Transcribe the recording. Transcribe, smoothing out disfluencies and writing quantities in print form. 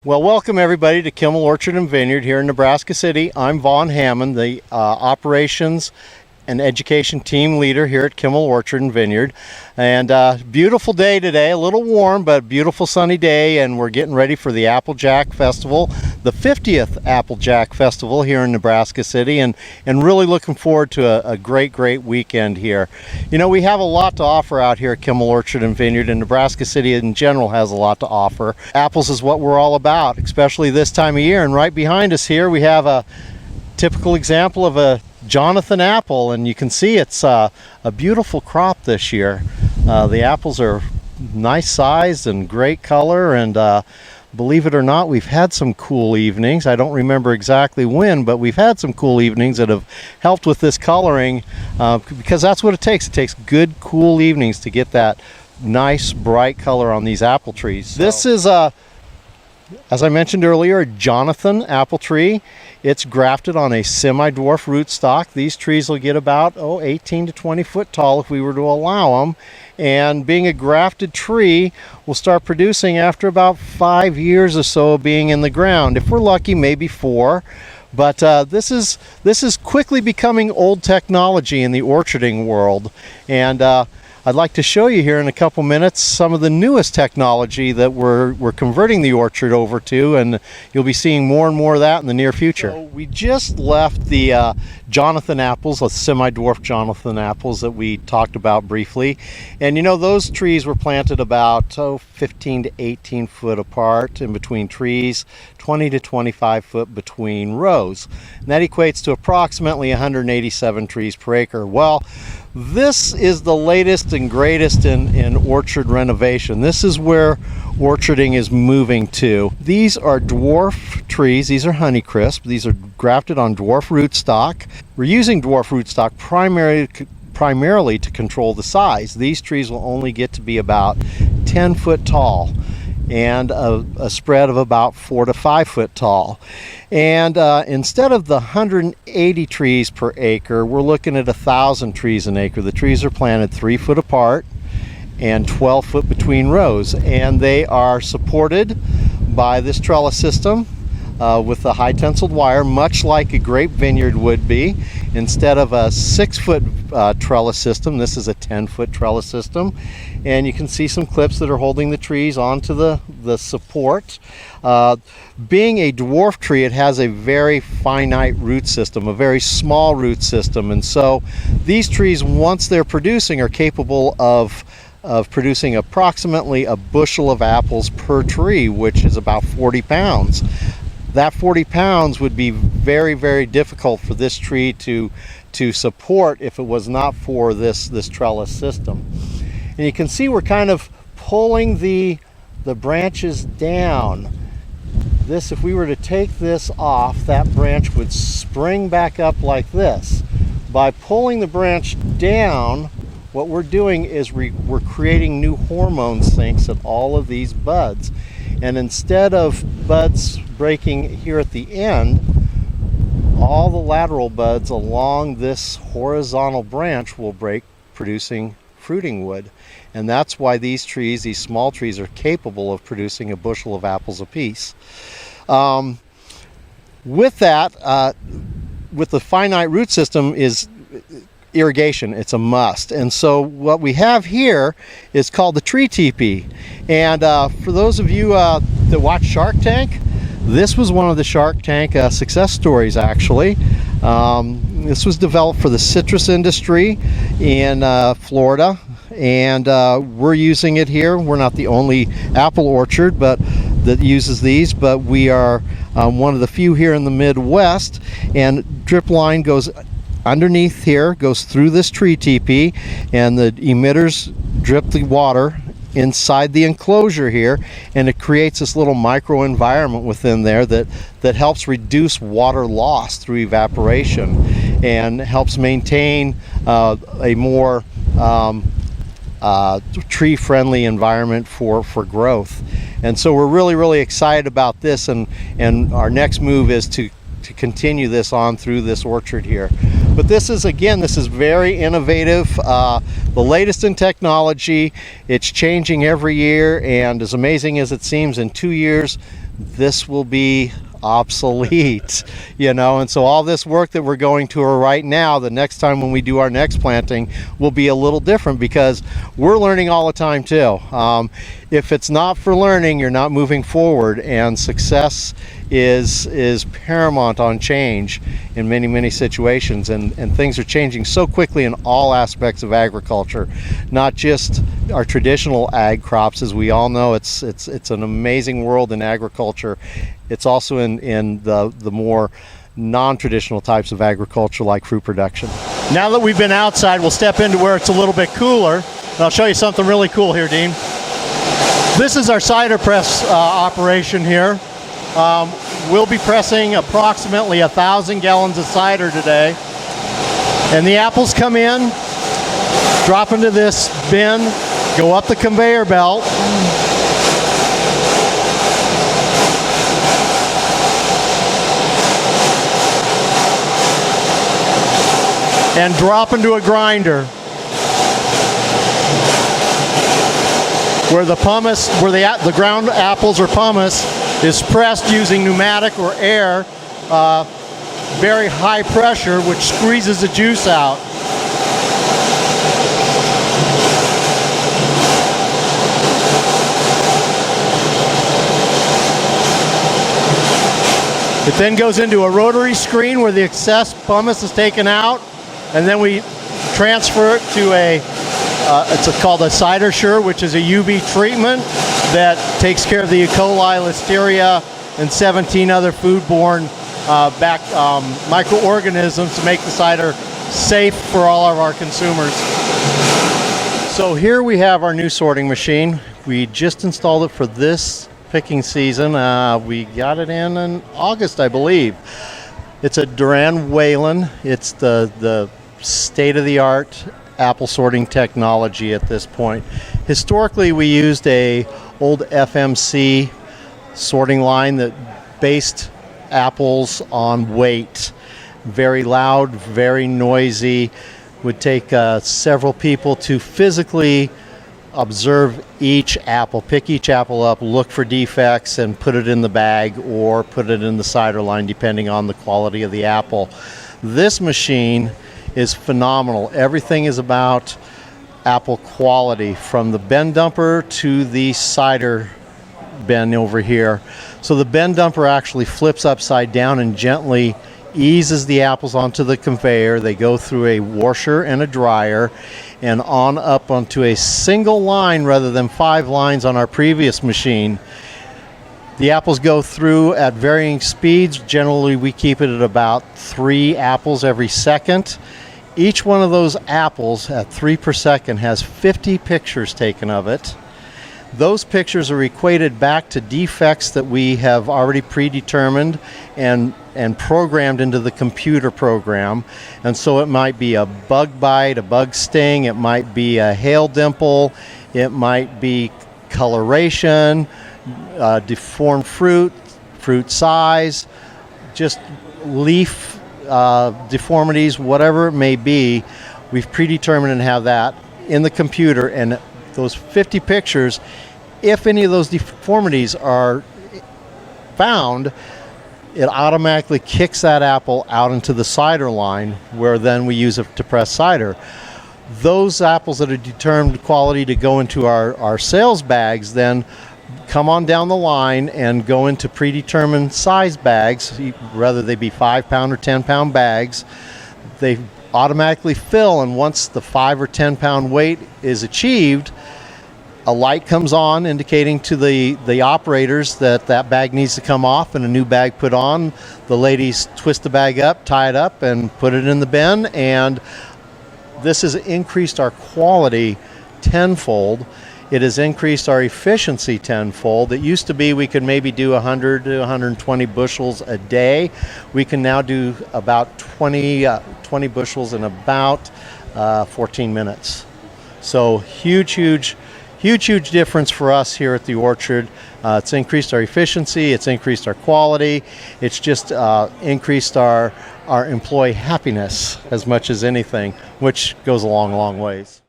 Well, welcome everybody to Kimmel Orchard and Vineyard here in Nebraska City. I'm Vaughn Hammond, the operations and education team leader here at Kimmel Orchard and Vineyard. And beautiful day today, a little warm, but beautiful sunny day, and we're getting ready for the Applejack Festival, the 50th Applejack Festival here in Nebraska City, and really looking forward to a great weekend here. You know, we have a lot to offer out here at Kimmel Orchard and Vineyard, and Nebraska City in general has a lot to offer. Apples is what we're all about, especially this time of year, and right behind us here we have a typical example of a Jonathan apple, and you can see it's a beautiful crop this year. The apples are nice sized and great color, and believe it or not, we've had some cool evenings. I don't remember exactly when, but we've had some cool evenings that have helped with this coloring, because that's what it takes. It takes good cool evenings to get that nice bright color on these apple trees. This is as I mentioned earlier, a Jonathan apple tree. It's grafted on a semi-dwarf rootstock. These trees will get about 18 to 20 foot tall if we were to allow them. And being a grafted tree, will start producing after about 5 years or so of being in the ground. If we're lucky, maybe 4. But this is quickly becoming old technology in the orcharding world. And I'd like to show you here in a couple minutes some of the newest technology that we're converting the orchard over to, and you'll be seeing more and more of that in the near future. So we just left the Jonathan apples, the semi-dwarf Jonathan apples that we talked about briefly. And you know, those trees were planted about 15 to 18 foot apart in between trees, 20 to 25 foot between rows. And that equates to approximately 187 trees per acre. Well, this is the latest and greatest in orchard renovation. This is where orcharding is moving to. These are dwarf trees. These are Honeycrisp. These are grafted on dwarf rootstock. We're using dwarf rootstock primarily to control the size. These trees will only get to be about 10 foot tall and a spread of about 4 to 5 foot tall. And instead of the 180 trees per acre, we're looking at 1,000 trees an acre. The trees are planted 3 foot apart and 12 foot between rows, and they are supported by this trellis system with a high tensiled wire, much like a grape vineyard would be. Instead of a 6 foot trellis system, this is a 10 foot trellis system. And you can see some clips that are holding the trees onto the support. Being a dwarf tree, it has a very finite root system, a very small root system. And so these trees, once they're producing, are capable of producing approximately a bushel of apples per tree, which is about 40 pounds. That 40 pounds would be very difficult for this tree to support if it was not for this trellis system. And you can see we're kind of pulling the branches down. This, if we were to take this off, that branch would spring back up like this. By pulling the branch down, what we're doing is we're creating new hormone sinks at all of these buds. And instead of buds breaking here at the end, all the lateral buds along this horizontal branch will break, producing fruiting wood. And that's why these trees, these small trees, are capable of producing a bushel of apples apiece. With that, with the finite root system, is irrigation. It's a must. And so what we have here is called the tree teepee. And for those of you that watch Shark Tank, this was one of the Shark Tank success stories, actually. This was developed for the citrus industry in Florida, and we're using it here. We're not the only apple orchard that uses these, but we are one of the few here in the Midwest. And drip line goes underneath here, goes through this tree teepee, and the emitters drip the water inside the enclosure here, and it creates this little micro environment within there that helps reduce water loss through evaporation and helps maintain a more tree-friendly environment for growth. And so we're really excited about this, and our next move is to continue this on through this orchard here. But this is very innovative, the latest in technology. It's changing every year, and as amazing as it seems, in 2 years this will be obsolete, and so all this work that we're going to right now, the next time when we do our next planting, will be a little different because we're learning all the time too. If it's not for learning, you're not moving forward, and success is paramount on change in many situations, and things are changing so quickly in all aspects of agriculture, not just our traditional ag crops. As we all know, it's an amazing world in agriculture. It's also in the more non-traditional types of agriculture like fruit production. Now that we've been outside, we'll step into where it's a little bit cooler, and I'll show you something really cool here, Dean. This is our cider press operation here. We'll be pressing approximately 1,000 gallons of cider today, and the apples come in, drop into this bin, go up the conveyor belt, and drop into a grinder where the pumice, where the ground apples or pumice is pressed using pneumatic or air, very high pressure, which squeezes the juice out. It then goes into a rotary screen where the excess pumice is taken out, and then we transfer it to it's called a cider sure, which is a UV treatment that takes care of the E. coli, Listeria, and 17 other foodborne microorganisms to make the cider safe for all of our consumers. So here we have our new sorting machine. We just installed it for this picking season. We got it in August, I believe. It's a Duran Whalen. It's the state-of-the-art apple sorting technology at this point. Historically, we used a old FMC sorting line that based apples on weight. Very loud, very noisy. Would take several people to physically observe each apple, pick each apple up, look for defects, and put it in the bag or put it in the cider line depending on the quality of the apple. This machine is phenomenal. Everything is about apple quality, from the bin dumper to the cider bin over here. So the bin dumper actually flips upside down and gently eases the apples onto the conveyor. They go through a washer and a dryer and on up onto a single line rather than 5 lines on our previous machine. The apples go through at varying speeds. Generally, we keep it at about 3 apples every second. Each one of those apples at 3 per second has 50 pictures taken of it. Those pictures are equated back to defects that we have already predetermined and programmed into the computer program. And so it might be a bug bite, a bug sting, it might be a hail dimple, it might be coloration, deformed fruit size, just leaf deformities, whatever it may be. We've predetermined and have that in the computer, and those 50 pictures, if any of those deformities are found, it automatically kicks that apple out into the cider line, where then we use it to press cider. Those apples that are determined quality to go into our sales bags then come on down the line and go into predetermined size bags, whether they be 5-pound or 10-pound bags. They automatically fill, and once the 5 or 10-pound weight is achieved, a light comes on indicating to the operators that bag needs to come off and a new bag put on. The ladies twist the bag up, tie it up, and put it in the bin, and this has increased our quality tenfold. It has increased our efficiency tenfold. It used to be we could maybe do 100 to 120 bushels a day. We can now do about 20 bushels in about 14 minutes. So huge difference for us here at the orchard. It's increased our efficiency, it's increased our quality, it's just increased our employee happiness as much as anything, which goes a long ways.